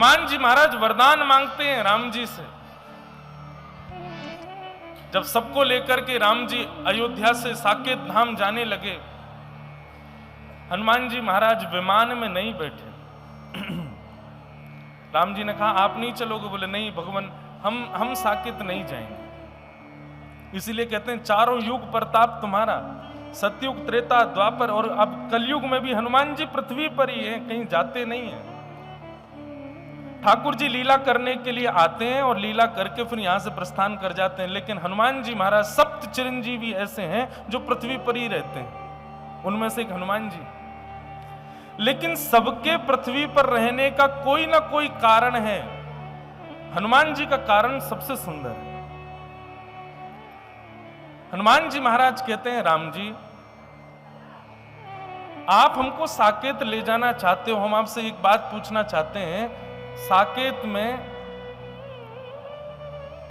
हनुमान जी महाराज वरदान मांगते हैं राम जी से। जब सबको लेकर के राम जी अयोध्या से साकेत धाम जाने लगे, हनुमान जी महाराज विमान में नहीं बैठे। राम जी ने कहा आप नहीं चलोगे? बोले नहीं भगवान, हम साकेत नहीं जाएंगे। इसीलिए कहते हैं चारों युग प्रताप तुम्हारा, सतयुग, त्रेता, द्वापर और अब कलयुग में भी हनुमान जी पृथ्वी पर ही हैं, कहीं जाते नहीं हैं। ठाकुर जी लीला करने के लिए आते हैं और लीला करके फिर यहां से प्रस्थान कर जाते हैं, लेकिन हनुमान जी महाराज सप्त चिरंजीवी ऐसे हैं जो पृथ्वी पर ही रहते हैं, उनमें से एक हनुमान जी। लेकिन सबके पृथ्वी पर रहने का कोई ना कोई कारण है, हनुमान जी का कारण सबसे सुंदर है। हनुमान जी महाराज कहते हैं राम जी आप हमको साकेत ले जाना चाहते हो, हम आपसे एक बात पूछना चाहते हैं, साकेत में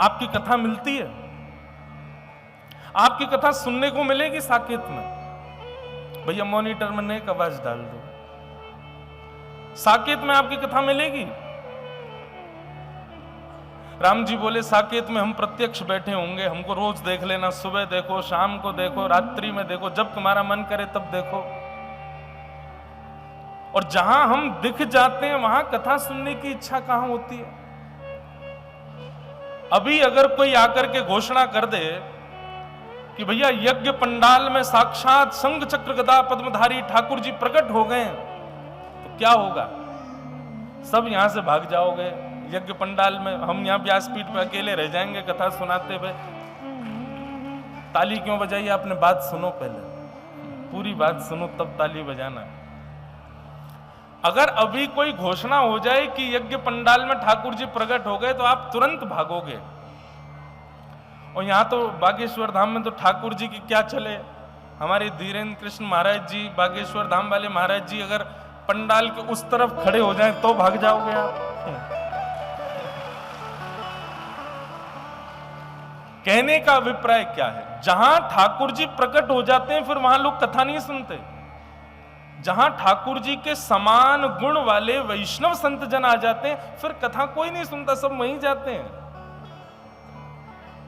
आपकी कथा मिलती है? आपकी कथा सुनने को मिलेगी साकेत में? भैया मॉनिटर में नेक आवाज डाल दो। साकेत में आपकी कथा मिलेगी? राम जी बोले साकेत में हम प्रत्यक्ष बैठे होंगे, हमको रोज देख लेना, सुबह देखो, शाम को देखो, रात्रि में देखो, जब तुम्हारा मन करे तब देखो। और जहां हम दिख जाते हैं वहां कथा सुनने की इच्छा कहां होती है? अभी अगर कोई आकर के घोषणा कर दे कि भैया यज्ञ पंडाल में साक्षात शंख चक्र गदा पद्मधारी ठाकुर जी प्रकट हो गए, तो क्या होगा? सब यहां से भाग जाओगे। यज्ञ पंडाल में हम यहां व्यासपीठ पे अकेले रह जाएंगे कथा सुनाते हुए। ताली क्यों बजाई? आपने बात सुनो, पहले पूरी बात सुनो तब ताली बजाना। अगर अभी कोई घोषणा हो जाए कि यज्ञ पंडाल में ठाकुर जी प्रकट हो गए तो आप तुरंत भागोगे। और यहां तो बागेश्वर धाम में तो ठाकुर जी की क्या चले, हमारे धीरेन्द्र कृष्ण महाराज जी, बागेश्वर धाम वाले महाराज जी अगर पंडाल के उस तरफ खड़े हो जाएं तो भाग जाओगे आप। कहने का अभिप्राय क्या है? जहां ठाकुर जी प्रकट हो जाते हैं फिर वहां लोग कथा नहीं सुनते। जहां ठाकुर जी के समान गुण वाले वैष्णव संत जन आ जाते हैं फिर कथा कोई नहीं सुनता, सब वहीं जाते हैं।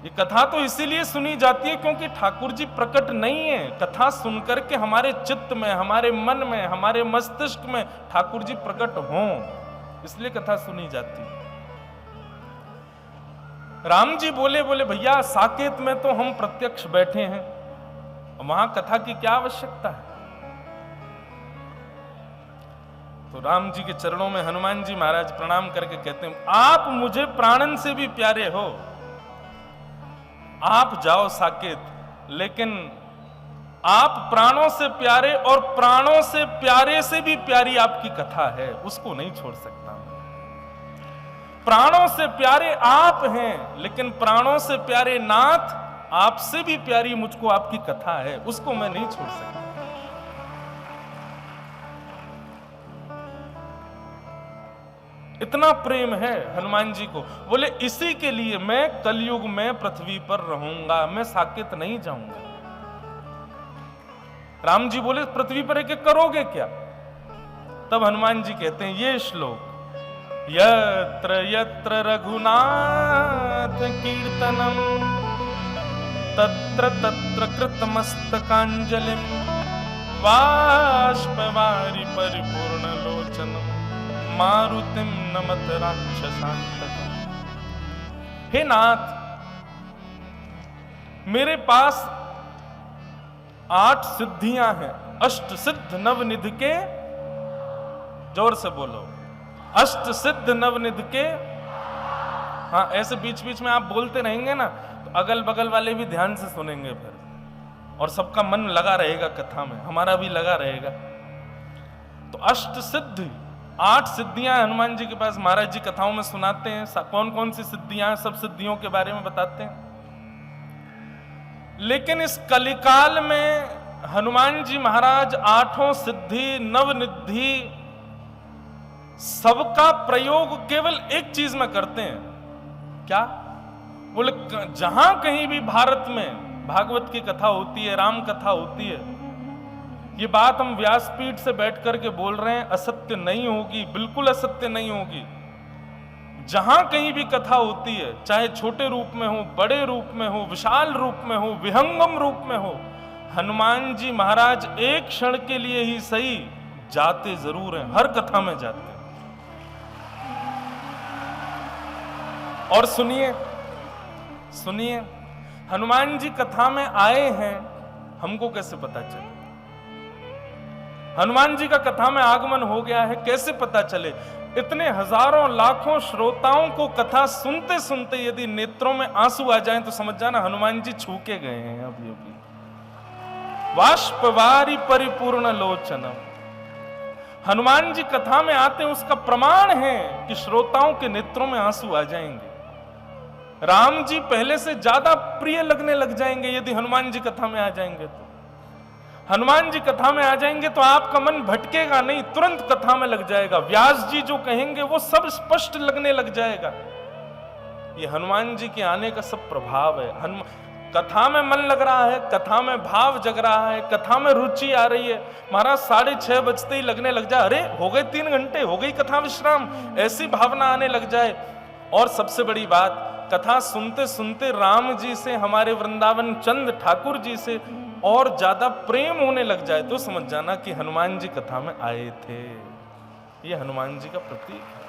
ये कथा तो इसीलिए सुनी जाती है क्योंकि ठाकुर जी प्रकट नहीं है। कथा सुनकर के हमारे चित्त में, हमारे मन में, हमारे मस्तिष्क में ठाकुर जी प्रकट हों, इसलिए कथा सुनी जाती है। राम जी बोले भैया साकेत में तो हम प्रत्यक्ष बैठे हैं, वहां कथा की क्या आवश्यकता है? तो राम जी के चरणों में हनुमान जी महाराज प्रणाम करके कहते हैं आप मुझे प्राणन से भी प्यारे हो, आप जाओ साकेत, लेकिन आप प्राणों से प्यारे और प्राणों से प्यारे से भी प्यारी आपकी कथा है, उसको नहीं छोड़ सकता। प्राणों से प्यारे आप हैं, लेकिन प्राणों से प्यारे नाथ, आपसे भी प्यारी मुझको आपकी कथा है, उसको मैं नहीं छोड़ सकता। इतना प्रेम है हनुमान जी को। बोले इसी के लिए मैं कलयुग में पृथ्वी पर रहूंगा, मैं साकेत नहीं जाऊंगा। राम जी बोले पृथ्वी पर एक करोगे क्या? तब हनुमान जी कहते हैं ये श्लोक, यत्र यत्र रघुनाथ कीर्तनम तत्र तत्र कृतमस्तकांजलिम बाष्पवारि परिपूर्ण लोचनम मारुतिम नमत राक्षसांतकम्। हे नाथ, मेरे पास 8 सिद्धियां हैं, अष्ट सिद्ध नवनिधि के, जोर से बोलो, अष्ट सिद्ध नवनिधि के। हाँ, ऐसे बीच बीच में आप बोलते रहेंगे ना तो अगल बगल वाले भी ध्यान से सुनेंगे फिर, और सबका मन लगा रहेगा कथा में, हमारा भी लगा रहेगा। तो अष्ट सिद्धि, 8 सिद्धियां हनुमान जी के पास, महाराज जी कथाओं में सुनाते हैं कौन कौन सी सिद्धियां हैं, सब सिद्धियों के बारे में बताते हैं। लेकिन इस कलिकाल में हनुमान जी महाराज 8 सिद्धि नवनिधि सबका प्रयोग केवल एक चीज में करते हैं। क्या? बोले जहां कहीं भी भारत में भागवत की कथा होती है, राम कथा होती है, ये बात हम व्यासपीठ से बैठ करके बोल रहे हैं, असत्य नहीं होगी, बिल्कुल असत्य नहीं होगी। जहां कहीं भी कथा होती है, चाहे छोटे रूप में हो, बड़े रूप में हो, विशाल रूप में हो, विहंगम रूप में हो, हनुमान जी महाराज एक क्षण के लिए ही सही जाते जरूर हैं, हर कथा में जाते हैं। और सुनिए सुनिए, हनुमान जी कथा में आए हैं, हमको कैसे पता चले? हनुमान जी का कथा में आगमन हो गया है, कैसे पता चले? इतने हजारों लाखों श्रोताओं को कथा सुनते सुनते यदि नेत्रों में आंसू आ जाएं तो समझ जाना हनुमान जी छू के गए हैं अभी अभी। वाष्पवारी परिपूर्ण लोचनम, हनुमान जी कथा में आते हैं, उसका प्रमाण है कि श्रोताओं के नेत्रों में आंसू आ जाएंगे। राम जी पहले से ज्यादा प्रिय लगने लग जाएंगे यदि हनुमान जी कथा में आ जाएंगे तो। हनुमान जी कथा में आ जाएंगे तो आपका मन भटकेगा नहीं, तुरंत कथा में लग जाएगा। व्यास जी जो कहेंगे वो सब स्पष्ट लगने लग जाएगा। ये हनुमान जी के आने का सब प्रभाव है। कथा में मन लग रहा है, कथा में भाव जग रहा है, कथा में रुचि आ रही है। महाराज 6:30 बजते ही लगने लग जाए, अरे हो गए 3 घंटे, हो गई कथा विश्राम, ऐसी भावना आने लग जाए। और सबसे बड़ी बात, कथा सुनते सुनते राम जी से, हमारे वृंदावन चंद ठाकुर जी से और ज्यादा प्रेम होने लग जाए तो समझ जाना कि हनुमान जी कथा में आए थे। ये हनुमान जी का प्रतीक है।